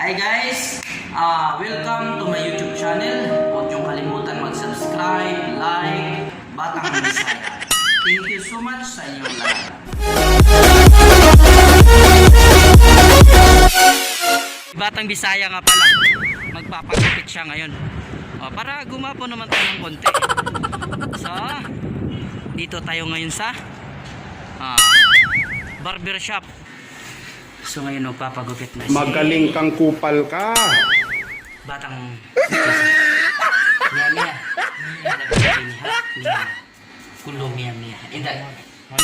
Hi guys! Welcome to my YouTube channel. Huwag niyong kalimutan mag-subscribe, like, Batang Bisaya. Thank you so much sa inyong lahat. Batang Bisaya nga pala. Magpapagupit siya ngayon. Para gumapo naman tayo ng konti. So, dito tayo ngayon sa barbershop. So ngayon magpapagupit na si Magaling kang kupal ka. Batang Mia Kulo Mia. Hindi. My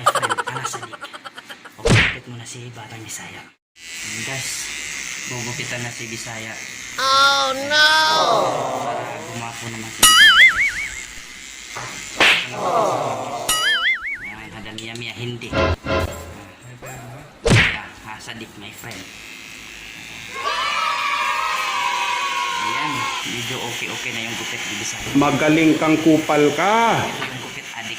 friend, Anasadik. Pagupit mo na si Batang Bisaya. Guys, gugupitan na si Bisaya. Oh no! Para gumapo naman si Bisaya. Ayan, hada Mia hindi. Sadik, my friend. Ayan, medyo okay na yung gupit ni Bisaya. Magaling kang kupal ka. Yung gupit adik.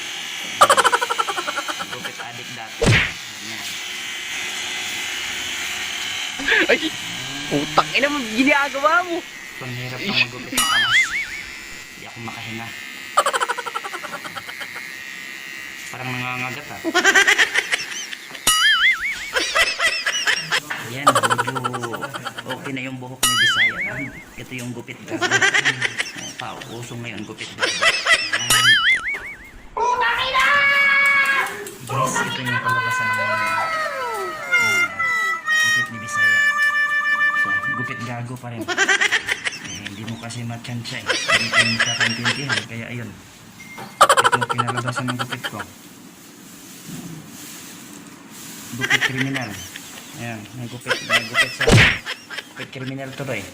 Gupit adik dati. Ayan. Ay! Putang ina mo, ginagawa mo! Ang hirap na magupit ng kamas. Hindi ako makahinga. Parang nangangagat ha. Ayan, medyo okay na yung buhok ni Bisaya. Ito yung gupit gago. Pauso ngayon gupit gago. Guys, ito yung kalabasan ng gupit ni Bisaya. So, gupit gago pa rin. Hindi mo kasi matchansya eh. Hindi ko magkakaintindihan. Kaya ayun. Ito yung kinalabasan ng gupit ko. Gupit kriminal. Ayan, may gupit sa gupit kriminal to ba eh.